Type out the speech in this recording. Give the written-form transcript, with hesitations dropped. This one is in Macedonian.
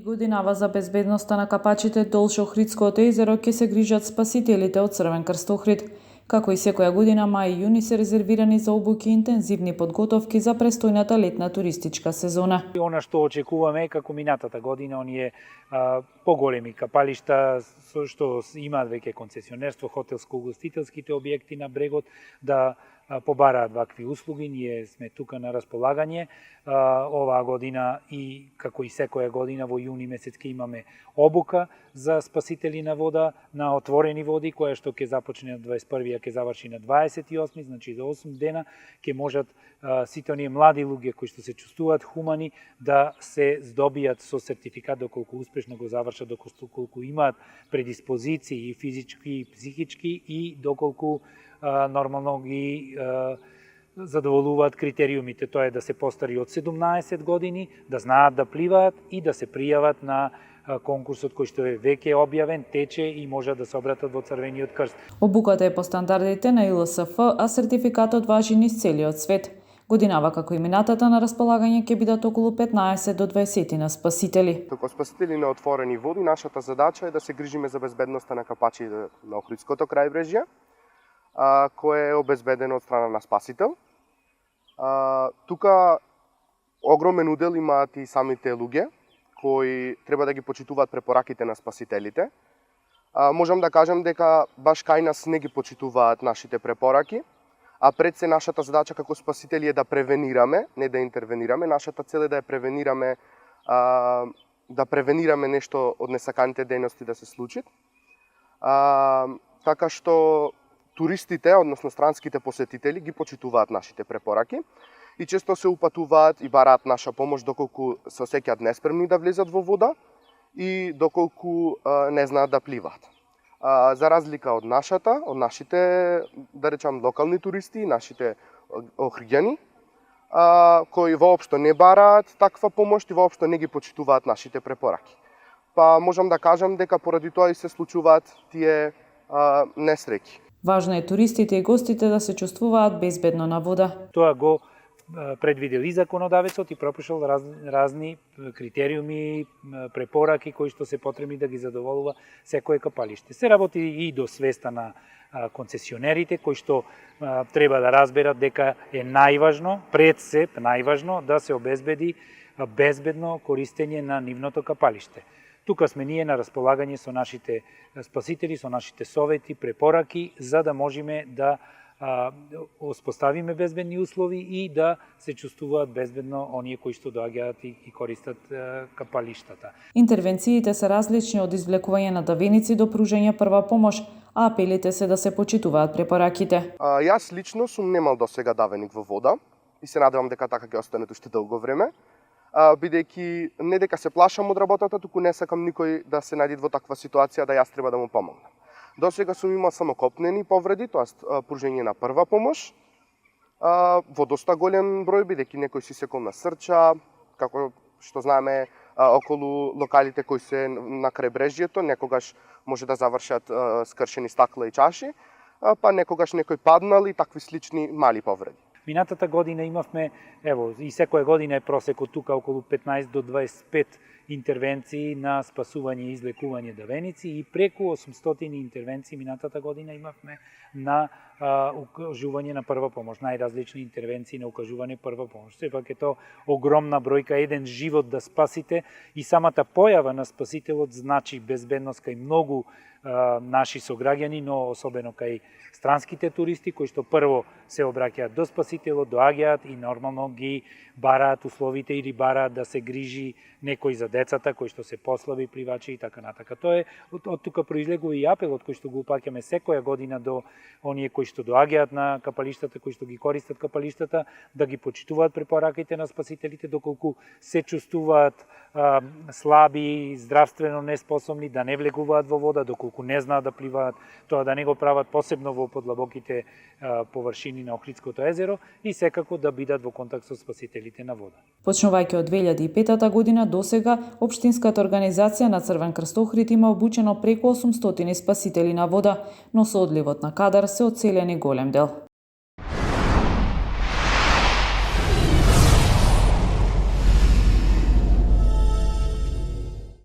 Годинава за безбедноста на капачите долж Охридското езеро ќе се грижат спасителите од Црвен крст Охрид. Како и секоја година, мај и јуни се резервирани за обуки и интензивни подготовки за престојната летна туристичка сезона. Она што очекуваме е како минатата година, оние поголеми капалишта со што имаат веќе концесионерство, хотелско-угостителските објекти на брегот да побараат вакви услуги. Ние сме тука на располагање. Оваа година и како и секоја година во јуни месец ќе имаме обука за спасители на вода на отворени води, која што ќе започне на 21, ќе заврши на 28, значи за 8 дена ќе можат сите оние млади луѓе кои што се чувствуваат хумани да се здобијат со сертификат доколку успешно го завршат, доколку имаат предиспозиции и физички и психички и доколку нормално ги задоволуваат критериумите. Тоа е да се постари од 17 години, да знаат да пливаат и да се пријават на конкурсот кој што е веќе објавен, тече и можат да се обратат во Црвениот крст. Обуката е по стандардите на ИЛСФ, а сертификатот важи низ целиот свет. Годинава како и минатата на располагање ќе бидат околу 15 до 20 на спасители. Како спасители на отворени води, нашата задача е да се грижиме за безбедноста на капачите на Охридското крајбрежје, кое е обезбедено од страна на спасител. Тука огромен удел имаат и самите луѓе, кои треба да ги почитуваат препораките на спасителите. Можам да кажам дека баш кај нас не ги почитуваат нашите препораки, а пред се нашата задача како спасители е да превенираме, не да интервенираме. Нашата цел е да превенираме нешто од несаканите дејности да се случат. Така што туристите, односно странските посетители, ги почитуваат нашите препораки и често се упатуваат и бараат наша помош доколку се осеќаат неспремни да влезат во вода и доколку не знаат да пливаат. За разлика од нашите, да речам, локални туристи, нашите охриѓани, кои воопшто не бараат таква помош и воопшто не ги почитуваат нашите препораки. Па можам да кажам дека поради тоа и се случуваат тие несреќи. Важно е туристите и гостите да се чувствуваат безбедно на вода. Тоа го предвидел и законодавецот и пропишал разни критериуми, препораки кои што се потребни да ги задоволува секое капалиште. Се работи и до свеста на концесионерите кои што треба да разберат дека е најважно, пред се најважно да се обезбеди безбедно користење на нивното капалиште. Тука сме ние на располагање со нашите спасители, со нашите совети, препораки, за да можеме да оспоставиме безбедни услови и да се чувствуваат безбедно оние кои што доаѓаат и користат капалиштата. Интервенциите се различни од извлекување на давеници до пружање прва помош, а апелите се да се почитуваат препораките. Јас лично сум немал досега давеник во вода и се надевам дека така ќе остане уште долго време. Бидејќи не дека се плашам од работата, туку не сакам никој да се најде во таква ситуација да јас треба да му помогнам. Досега сум имал само копнени повреди, тоест пружење на прва помош, во доста голем број, бидејќи некој си секол на срча, како што знаеме околу локалите кои се на крајбрежјето, некогаш може да завршат скршени стакла и чаши, па некогаш некој паднал и такви слични мали повреди. Минатата година имавме, ево, и секоја година е просекот тука околу 15 до 25 интервенции на спасување и излекување давеници и преку 800 интервенции минатата година имавме на укажување на прва помош, најразлични интервенции на укажување прва помош. Сепак е тоа огромна бројка, еден живот да спасите и самата појава на спасителот значи безбедност кај многу наши сограѓани, но особено кај странските туристи кои што прво се обраќаат до спасителот, доаѓаат и нормално ги бараат условите или бараат да се грижи некој за децата кои што се послаби пливачи и така натака. Тоа е од тука произлегува и апелот кој што го упаќаме секоја година до оние кои што доаѓаат на капалиштата, кои што ги користат капалиштата, да ги почитуваат препораките на спасителите доколку се чувствуваат слаби, здравствено неспособни, да не влегуваат во вода, доколку не знаат да пливаат, тоа да не го прават посебно во подлабоките површини на Охридското езеро и секако да бидат во контакт со спасителите на вода. Почнувајќи од 2005 година досега, Општинската организација на Црвен крст Охрид има обучено преку 800 спасители на вода, но со одливот на кадар се оцелени голем дел.